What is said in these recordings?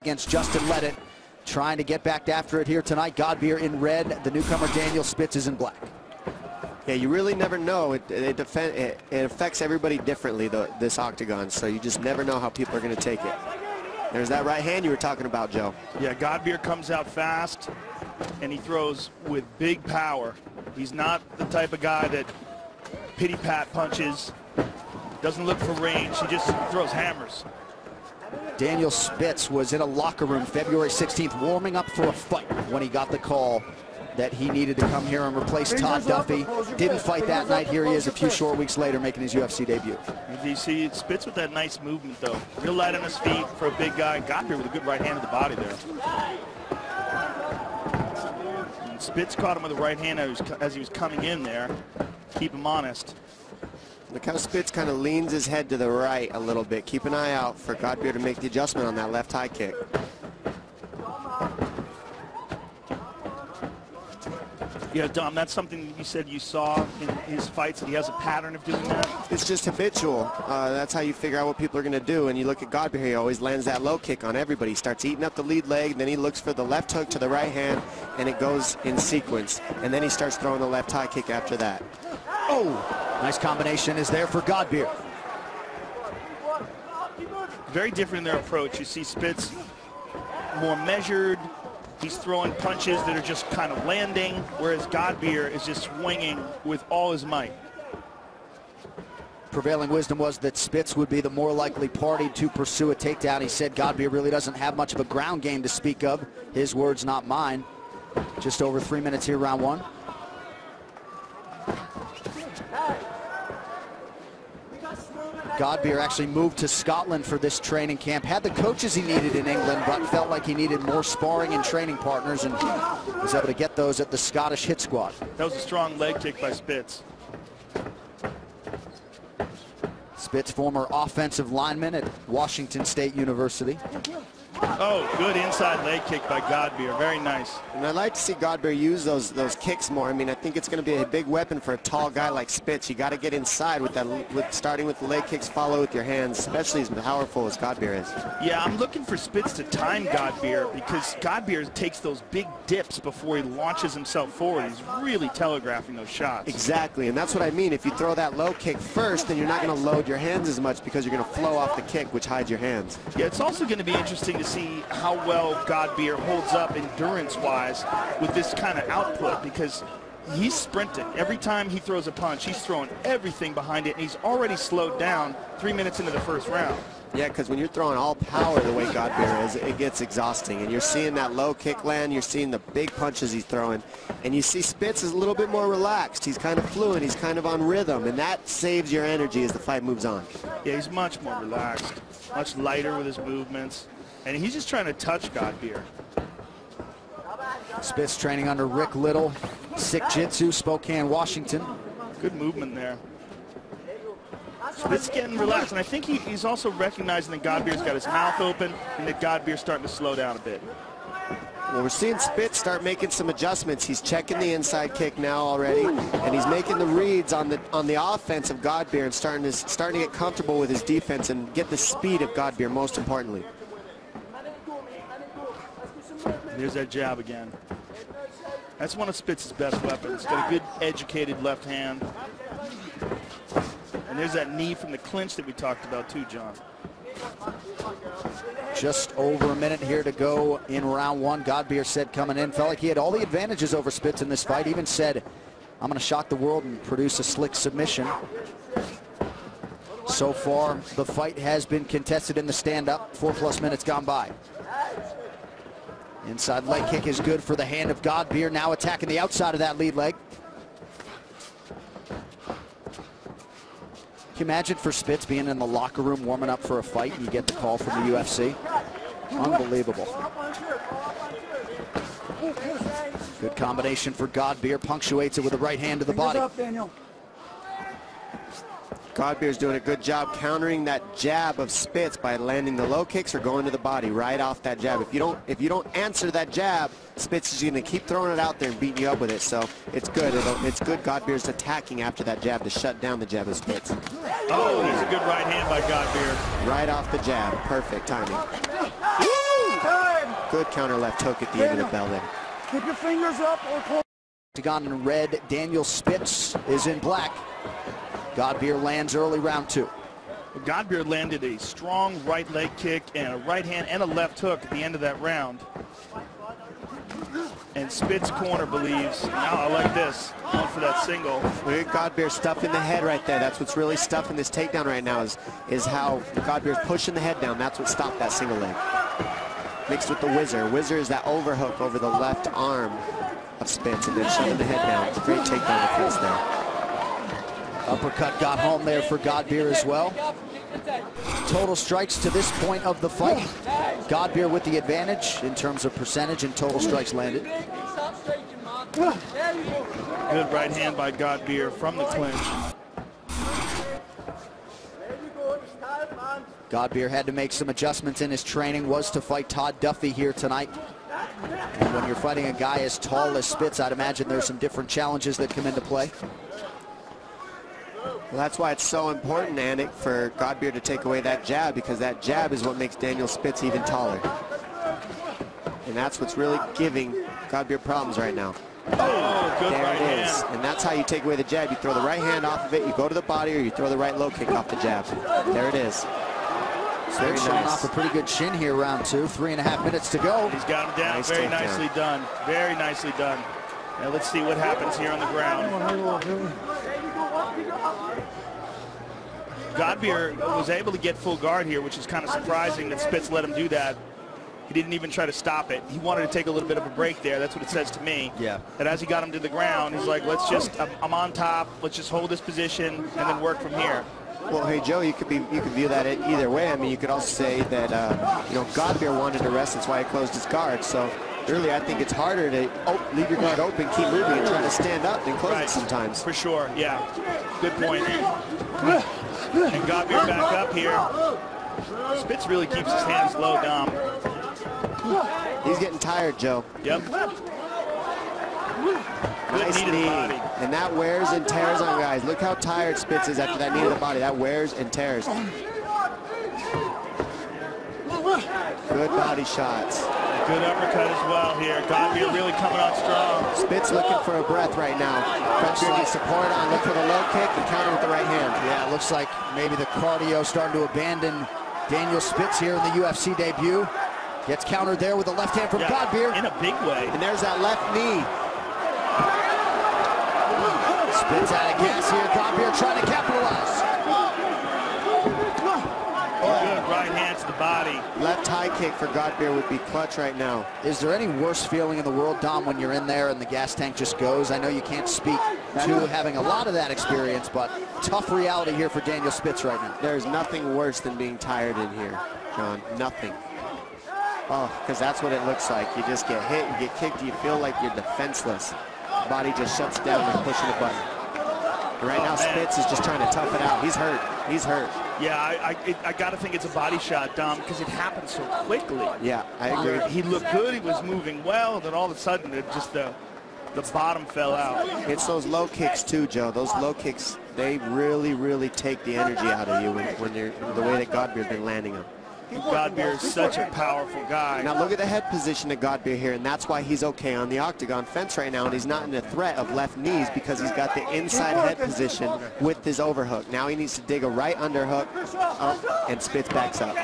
against Justin Ledet, trying to get back after it here tonight. Godbeer in red, the newcomer Daniel Spitz is in black. Yeah, you really never know. It affects everybody differently, this octagon, so you just never know how people are going to take it. There's that right hand you were talking about, Joe. Yeah, Godbeer comes out fast, and he throws with big power. He's not the type of guy that pity-pat punches, doesn't look for range, he just throws hammers. Daniel Spitz was in a locker room February 16th warming up for a fight when he got the call that he needed to come here and replace Todd Duffy. Didn't fight that night. Here he is a few short weeks later making his UFC debut. You see Spitz with that nice movement though. Real light on his feet for a big guy. Godbeer with a good right hand to the body there. And Spitz caught him with the right hand as he was coming in there. Keep him honest. Look how Spitz kind of leans his head to the right a little bit. Keep an eye out for Godbeer to make the adjustment on that left high kick. Yeah, Dom, that's something you said you saw in his fights, that he has a pattern of doing that? It's just habitual. That's how you figure out what people are going to do. And you look at Godbeer, he always lands that low kick on everybody. He starts eating up the lead leg, then he looks for the left hook to the right hand, and it goes in sequence. And then he starts throwing the left high kick after that. Oh, nice combination is there for Godbeer. Very different in their approach. You see Spitz more measured. He's throwing punches that are just kind of landing, whereas Godbeer is just swinging with all his might. Prevailing wisdom was that Spitz would be the more likely party to pursue a takedown. He said Godbeer really doesn't have much of a ground game to speak of. His words, not mine. Just over 3 minutes here, round one. Godbeer actually moved to Scotland for this training camp. Had the coaches he needed in England, but felt like he needed more sparring and training partners, and was able to get those at the Scottish Hit Squad. That was a strong leg kick by Spitz. Spitz, former offensive lineman at Washington State University. Oh, good inside leg kick by Godbeer. Very nice. And I'd like to see Godbeer use those kicks more. I mean, I think it's going to be a big weapon for a tall guy like Spitz. You got to get inside with that, starting with the leg kicks, follow with your hands, especially as powerful as Godbeer is. Yeah, I'm looking for Spitz to time Godbeer, because Godbeer takes those big dips before he launches himself forward. He's really telegraphing those shots. Exactly, and that's what I mean. If you throw that low kick first, then you're not going to load your hands as much, because you're going to flow off the kick, which hides your hands. Yeah, it's also going to be interesting to see how well Godbeer holds up endurance-wise with this kind of output, because he's sprinting. Every time he throws a punch, he's throwing everything behind it, and he's already slowed down 3 minutes into the first round. Yeah, because when you're throwing all power the way Godbeer is, it gets exhausting. And you're seeing that low kick land, you're seeing the big punches he's throwing. And you see Spitz is a little bit more relaxed. He's kind of fluent, he's kind of on rhythm, and that saves your energy as the fight moves on. Yeah, he's much more relaxed, much lighter with his movements. And he's just trying to touch Godbeer. Spitz training under Rick Little, Sick Jitsu, Spokane, Washington. Good movement there. Spitz getting relaxed, and I think he's also recognizing that Godbeer's got his mouth open and that Godbeer's starting to slow down a bit. Well, we're seeing Spitz start making some adjustments. He's checking the inside kick now already, and he's making the reads on the offense of Godbeer and starting to get comfortable with his defense and get the speed of Godbeer, most importantly. There's that jab again. That's one of Spitz's best weapons. Got a good educated left hand. And there's that knee from the clinch that we talked about too, John. Just over a minute here to go in round one. Godbeer said coming in, felt like he had all the advantages over Spitz in this fight. Even said, I'm going to shock the world and produce a slick submission. So far, the fight has been contested in the stand-up. 4+ minutes gone by. Inside leg kick is good for the hand of Godbeer, now attacking the outside of that lead leg. Can you imagine for Spitz being in the locker room warming up for a fight and you get the call from the UFC? Unbelievable. Good combination for Godbeer, punctuates it with the right hand to the body. Godbeer's doing a good job countering that jab of Spitz by landing the low kicks or going to the body right off that jab. If you don't answer that jab, Spitz is going to keep throwing it out there and beating you up with it. So it's good. It's good Godbeer's attacking after that jab to shut down the jab of Spitz. Oh, there's a good right hand by Godbeer. Right off the jab. Perfect timing. Woo! Good counter left hook at the end of the bell there. Keep your fingers up or close. Octagon in red, Daniel Spitz is in black. Godbeer lands early round 2. Godbeer landed a strong right leg kick and a right hand and a left hook at the end of that round. And Spitz corner believes, now I like this, going for that single. Look at Godbeer stuffing the head right there. That's what's really stuffing this takedown right now is how Godbeer's pushing the head down. That's what stopped that single leg. Mixed with the whizzer. Whizzer is that overhook over the left arm of Spitz and then shoving the head down. Great takedown defense there. Uppercut got home there for Godbeer as well. Total strikes to this point of the fight. Godbeer with the advantage in terms of percentage and total strikes landed. Good right hand by Godbeer from the clinch. Godbeer had to make some adjustments in his training, was to fight Todd Duffy here tonight. And when you're fighting a guy as tall as Spitz, I'd imagine there's some different challenges that come into play. Well, that's why it's so important, Anik, for Godbeer to take away that jab, because that jab is what makes Daniel Spitz even taller. And that's what's really giving Godbeer problems right now. Oh, good there right it is. hand. And that's how you take away the jab. You throw the right hand off of it, you go to the body, or you throw the right low kick off the jab. There it is. Very Spitz showing nice. off a pretty good chin here, round 2. 3.5 minutes to go. He's got him down. Nice Very takedown. nicely done. Very nicely done. Now let's see what happens here on the ground. Godbeer was able to get full guard here, which is kind of surprising that Spitz let him do that. He didn't even try to stop it. He wanted to take a little bit of a break there. That's what it says to me. Yeah. That as he got him to the ground, he's like, let's just, I'm on top. Let's just hold this position and then work from here. Well, hey, Joe, you could view that either way. I mean, you could also say that, you know, Godbeer wanted to rest. That's why he closed his guard. So really, I think it's harder to leave your guard open, keep moving, and try to stand up than close it sometimes. For sure, yeah. Good point. And Godbeer back up here. Spitz really keeps his hands low, Dom. He's getting tired, Joe. Yep. Nice knee to the knee. body. And that wears and tears on guys. Look how tired Spitz is after that knee to the body. That wears and tears. Good body shots. Good uppercut as well here. Godbeer really coming on strong. Spitz looking for a breath right now. Godbeer gets support on. Look for the low kick and counter with the right hand. Yeah, it looks like maybe the cardio starting to abandon Daniel Spitz here in the UFC debut. Gets countered there with the left hand from Godbeer. In a big way. And there's that left knee. Spitz out of gas here. Godbeer trying to capitalize. Good right hand to the body. Left high kick for Godbeer would be clutch right now. Is there any worse feeling in the world, Dom, when you're in there and the gas tank just goes? I know you can't speak to having a lot of that experience, but tough reality here for Daniel Spitz right now. There's nothing worse than being tired in here, John. Nothing. Oh, because that's what it looks like. You just get hit, you get kicked, you feel like you're defenseless. Body just shuts down like pushing a button. And right now, Spitz is just trying to tough it out. He's hurt. He's hurt. Yeah, I got to think it's a body shot, Dom, because it happened so quickly. Yeah, I agree. He looked good. He was moving well. Then all of a sudden, it just the bottom fell out. It's those low kicks too, Joe. Those low kicks, they really, really take the energy out of you when you're the way that Godbeer's been landing them. Godbeer is such a powerful guy. Now look at the head position of Godbeer here, and that's why he's okay on the octagon fence right now, and he's not in a threat of left knees because he's got the inside head position with his overhook. Now he needs to dig a right underhook up, and Spitz backs up.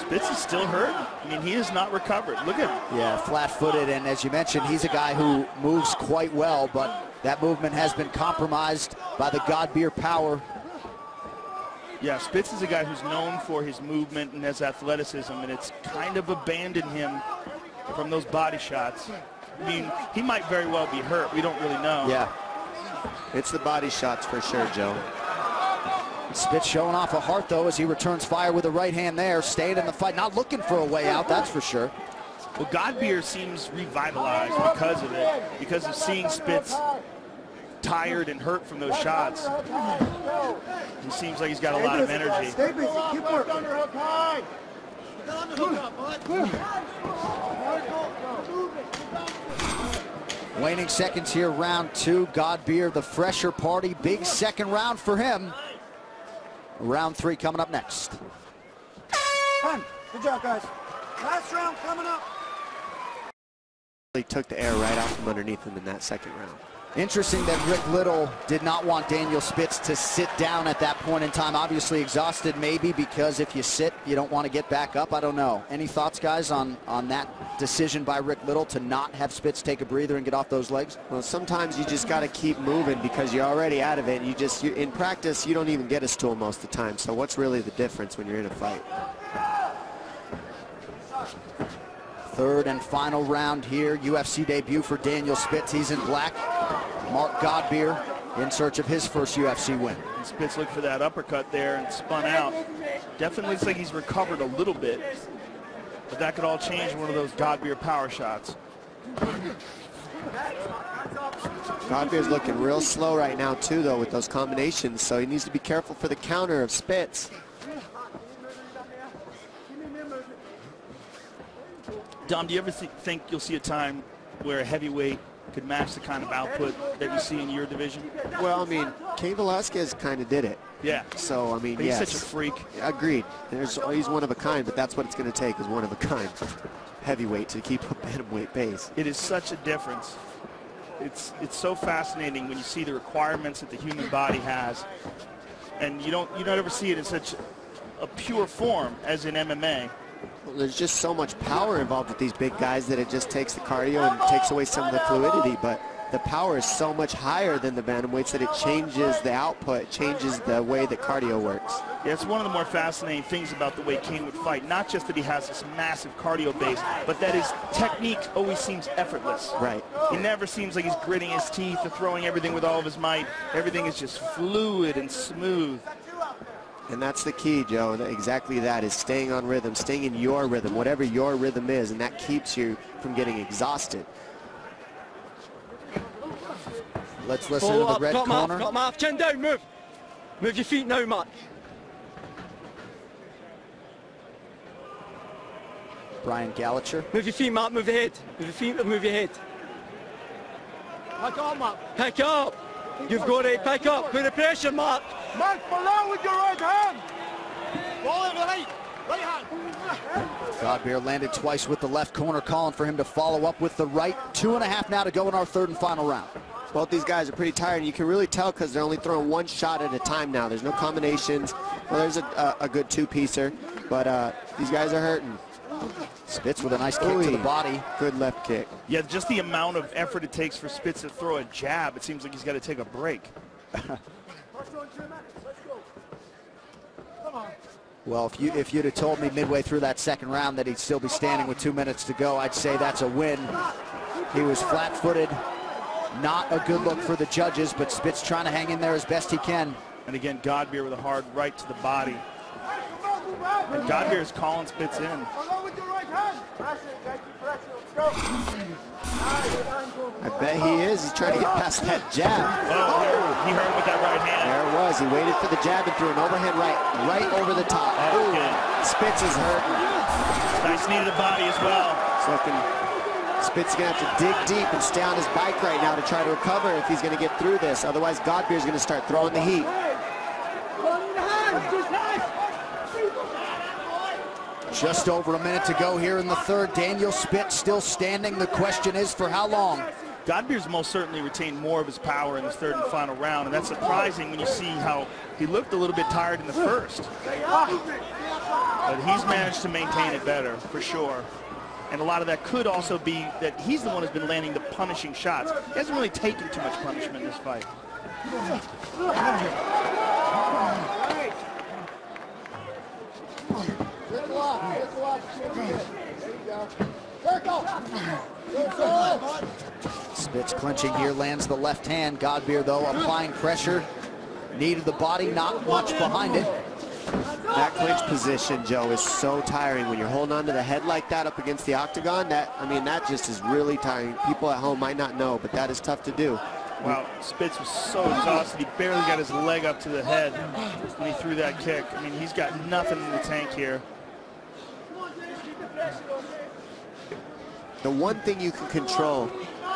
Spitz is still hurt. I mean, he has not recovered. Look at him. Yeah, flat-footed, and as you mentioned, he's a guy who moves quite well, but that movement has been compromised by the Godbeer power. Yeah, Spitz is a guy who's known for his movement and his athleticism, and it's kind of abandoned him from those body shots. I mean, he might very well be hurt. We don't really know. Yeah, it's the body shots for sure, Joe. Spitz showing off a heart, though, as he returns fire with the right hand there. Stayed in the fight, not looking for a way out, that's for sure. Well, Godbeer seems revitalized because of it, because of seeing Spitz tired and hurt from those shots. He seems like he's got a lot of energy. Stay busy. Keep working. Waning seconds here, round 2. Godbeer, the fresher party. Big second round for him. Round 3 coming up next. Good job, guys. Last round coming up. He took the air right out from underneath him in that second round. Interesting that Rick Little did not want Daniel Spitz to sit down at that point in time. Obviously exhausted, maybe because if you sit, you don't want to get back up. I don't know. Any thoughts, guys, on that decision by Rick Little to not have Spitz take a breather and get off those legs? Well, sometimes you just got to keep moving because you're already out of it. In practice, you don't even get a stool most of the time. So what's really the difference when you're in a fight? Third and final round here. UFC debut for Daniel Spitz. He's in black. Mark Godbeer in search of his first UFC win. And Spitz looked for that uppercut there and spun out. Definitely looks like he's recovered a little bit, but that could all change one of those Godbeer power shots. Godbeer's looking real slow right now too, though, with those combinations, so he needs to be careful for the counter of Spitz. Dom, do you ever think you'll see a time where a heavyweight could match the kind of output that you see in your division? Well, I mean, Cain Velasquez kind of did it. Yeah. So, I mean, but he's yes. such a freak. Agreed. He's one of a kind, but that's what it's going to take is one of a kind heavyweight to keep a bantamweight pace. It is such a difference. It's so fascinating when you see the requirements that the human body has, and you don't ever see it in such a pure form as in MMA. Well, there's just so much power involved with these big guys that it just takes the cardio and takes away some of the fluidity, but the power is so much higher than the bantamweights that it changes the output, changes the way that cardio works. Yeah, it's one of the more fascinating things about the way Cain would fight. Not just that he has this massive cardio base, but that his technique always seems effortless. Right. He never seems like he's gritting his teeth or throwing everything with all of his might. Everything is just fluid and smooth. And that's the key, Joe. Exactly that is staying on rhythm, staying in your rhythm, whatever your rhythm is, and that keeps you from getting exhausted. Let's listen to the red corner. Got him off, chin down, move. Move your feet now, Mark. Brian Gallagher. Move your feet, Mark, move your head. Move your feet, move your head. Pick up, Mark. Pick up. You've got to pick up. Put the pressure, Mark. Mark, below with your right hand. Ball over the right. Right hand. Godbeer landed twice with the left corner, calling for him to follow up with the right. 2.5 now to go in our third and final round. Both these guys are pretty tired, and you can really tell because they're only throwing one shot at a time now. There's no combinations. Well, there's a good two-piecer, but these guys are hurting. Spitz with a nice kick to the body. Good left kick. Yeah, just the amount of effort it takes for Spitz to throw a jab, it seems like he's got to take a break. Well, if you'd have told me midway through that second round that he'd still be standing with 2 minutes to go, I'd say that's a win. He was flat-footed. Not a good look for the judges, but Spitz trying to hang in there as best he can. And again, Godbeer with a hard right to the body. And Godbeer is calling Spitz in. I bet he is. He's trying to get past that jab. Oh, he hurt with that right hand. There it was. He waited for the jab and threw an overhead right over the top. Oh, good. Spitz is hurting. Nice knee to the body as well. So Spitz is going to have to dig deep and stay on his bike right now to try to recover if he's going to get through this. Otherwise, Godbeer is going to start throwing the heat. Just over a minute to go here in the third. Daniel Spitz still standing. The question is for how long? Godbeer's most certainly retained more of his power in this third and final round, and that's surprising when you see how he looked a little bit tired in the first. But he's managed to maintain it better, for sure. And a lot of that could also be that he's the one who's been landing the punishing shots. He hasn't really taken too much punishment in this fight. Spitz clinching here, lands the left hand. Godbeer, though, applying pressure. Knee to the body, not much behind it. That clinch position, Joe, is so tiring. When you're holding on to the head like that up against the octagon, that just is really tiring. People at home might not know, but that is tough to do. Wow, Spitz was so exhausted. He barely got his leg up to the head when he threw that kick. I mean, he's got nothing in the tank here. The one thing you can control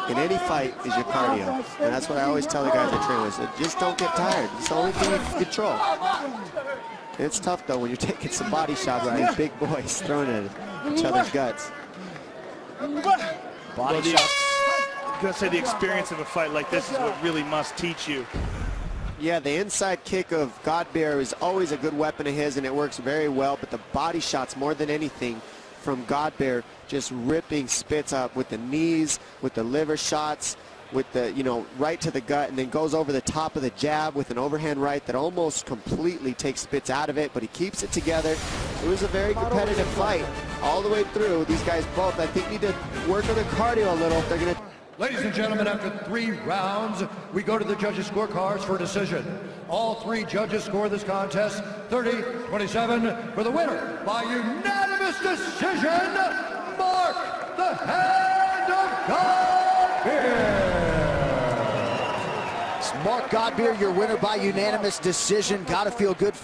in any fight is your cardio. And that's what I always tell the guys I train with. So just don't get tired. It's the only thing you can control. It's tough, though, when you're taking some body shots and these big boys throwing it. each other's guts. Body shots. I'm going to say the experience of a fight like this is what really must teach you. Yeah, the inside kick of Godbeer is always a good weapon of his, and it works very well, but the body shots more than anything from Godbeer, just ripping Spitz up with the knees, with the liver shots, with the, you know, right to the gut, and then goes over the top of the jab with an overhand right that almost completely takes Spitz out of it, but he keeps it together. It was a very competitive fight all the way through. These guys both, I think, need to work on their cardio a little if they're going to... Ladies and gentlemen, after 3 rounds, we go to the judges' scorecards for decision. All 3 judges score this contest 30-27 for the winner by unanimous decision, Mark the Hand of Godbeer. Mark Godbeer, your winner by unanimous decision. Got to feel good for him.